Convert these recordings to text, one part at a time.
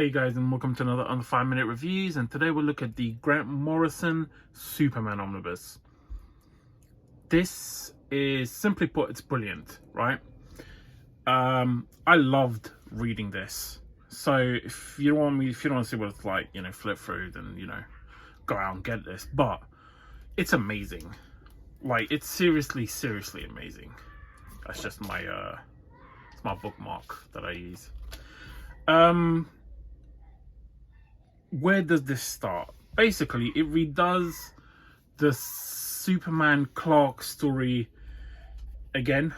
Hey guys, and welcome to another Under 5 Minute Reviews, and today we'll look at the Grant Morrison Superman Omnibus. This is, simply put, it's brilliant, right? I loved reading this. So if you don't want to see what it's like, flip through, then, go out and get this. But it's amazing. Like, it's seriously amazing. That's just my, it's my bookmark that I use. Where does this start? Basically, it redoes the Superman Clark story again,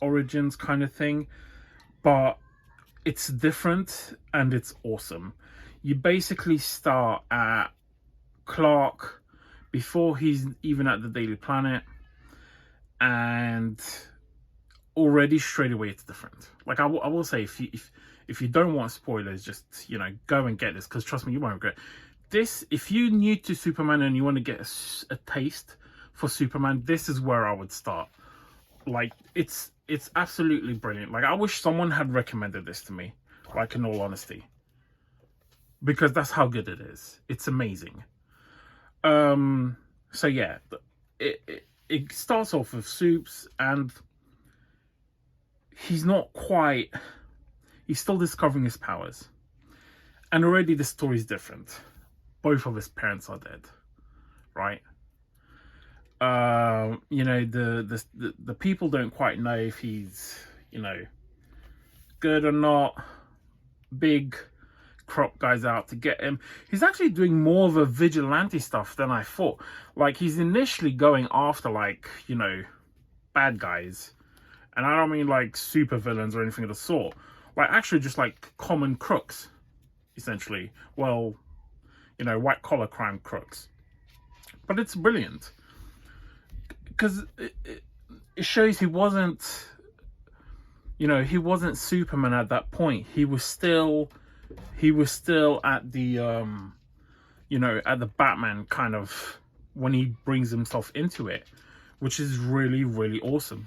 origins kind of thing, but it's different and it's awesome. You basically start at Clark before he's even at the Daily Planet, and already straight away it's different. Like I will say, if you don't want spoilers, just go and get this, because trust me, you won't regret this. If you're new to Superman and you want to get a taste for Superman, this is where I would start. Like, it's absolutely brilliant. Like, I wish someone had recommended this to me, like, in all honesty, because that's how good it is. It's amazing. So yeah, it starts off with Supes, and he's still discovering his powers, and already the story's different. Both of his parents are dead, right? The people don't quite know if he's good or not. Big crop guys out to get him. He's actually doing more of a vigilante stuff than I thought. Like, he's initially going after bad guys, and I don't mean like super villains or anything of the sort. Like, actually just like common crooks, essentially. Well, white collar crime crooks. But it's brilliant, because it shows he wasn't Superman at that point. He was still at the at the Batman kind of, when he brings himself into it, which is really awesome.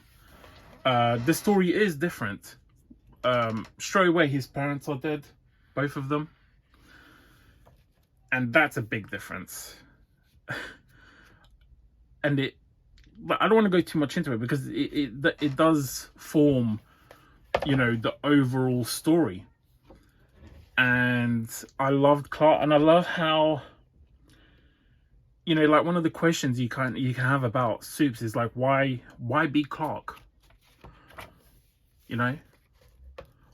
The story is different. Straight away his parents are dead, both of them, and that's a big difference. And but I don't want to go too much into it, because it does form the overall story. And I loved Clark, and I love how like, one of the questions you can have about Supes is like, why be Clark?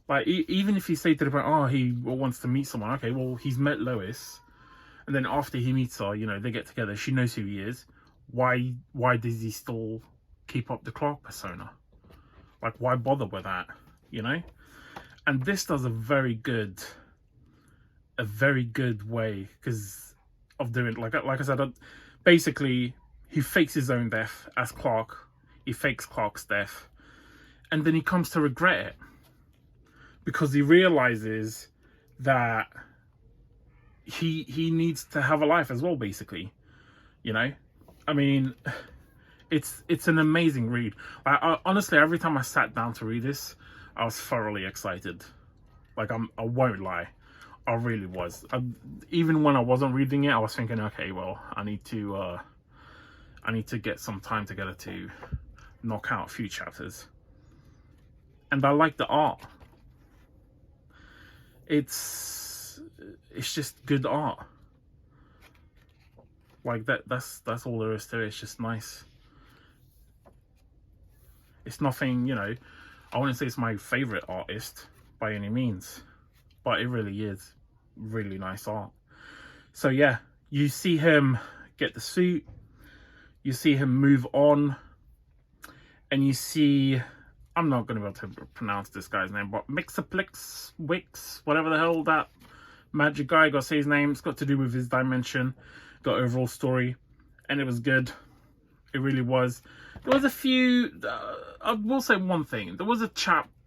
Like, even if you say to the point, oh, he wants to meet someone, okay, well, he's met Lois, and then after he meets her, they get together, she knows who he is. Why does he still keep up the Clark persona? Like, why bother with that? And this does a very good way of doing it. Like I said, basically he fakes his own death as Clark. He fakes Clark's death, and then he comes to regret it, because he realizes that he needs to have a life as well, basically. I mean, it's an amazing read. I honestly, every time I sat down to read this, I was thoroughly excited. Like, I won't lie, I really was. Even when I wasn't reading it, I was thinking, okay, well, I need to get some time together to knock out a few chapters. And I like the art. It's just good art. Like, that's all there is to it. It's just nice. It's nothing, I wouldn't say it's my favorite artist by any means, but it really is really nice art. So yeah, you see him get the suit, you see him move on, and you see, I'm not going to be able to pronounce this guy's name, but Mixaplix, Wix, whatever the hell that magic guy, got to say his name. It's got to do with his dimension, the overall story, and it was good. It really was. There was a few, I will say one thing. There was a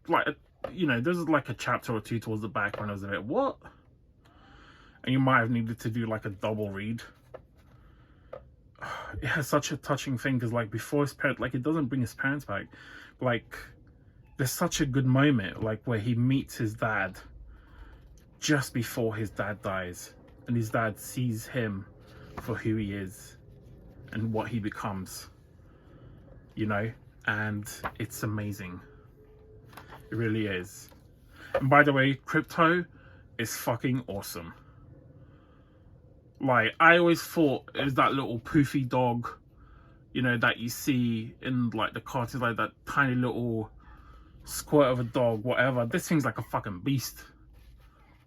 there's like a chapter or two towards the back when I was a bit, what? And you might have needed to do like a double read. It has such a touching thing, because like, before his parents, like, it doesn't bring his parents back. Like, there's such a good moment, like, where he meets his dad, just before his dad dies, and his dad sees him for who he is and what he becomes, you know, and it's amazing. It really is. And by the way, Crypto is fucking awesome. Like, I always thought it was that little poofy dog, you know, that you see in like the cartoons, like that tiny little squirt of a dog, whatever. This thing's like a fucking beast.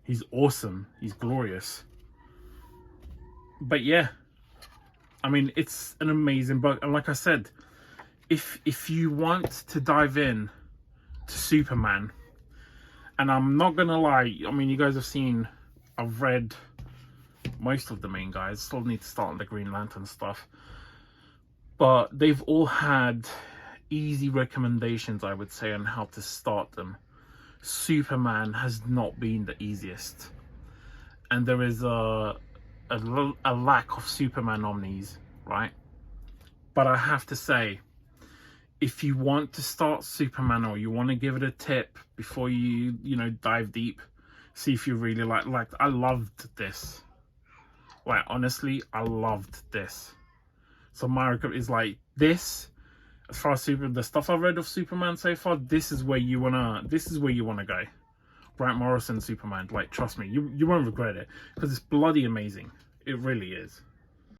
He's awesome. He's glorious. But yeah, I mean, it's an amazing book. And like I said, if you want to dive in to Superman, and I'm not gonna lie, I mean, you guys have seen, I've read most of the main guys. Still need to start on the Green Lantern stuff, but they've all had easy recommendations, I would say, on how to start them. Superman has not been the easiest, and there is a lack of Superman omnis, right? But I have to say, if you want to start Superman, or you want to give it a tip before you know, dive deep, see if you really like I loved this. Like, honestly, I loved this. So my recommendation is like this. As far as the stuff I've read of Superman so far, this is where you wanna go. Morrison Superman, like, trust me, you won't regret it, because it's bloody amazing. It really is.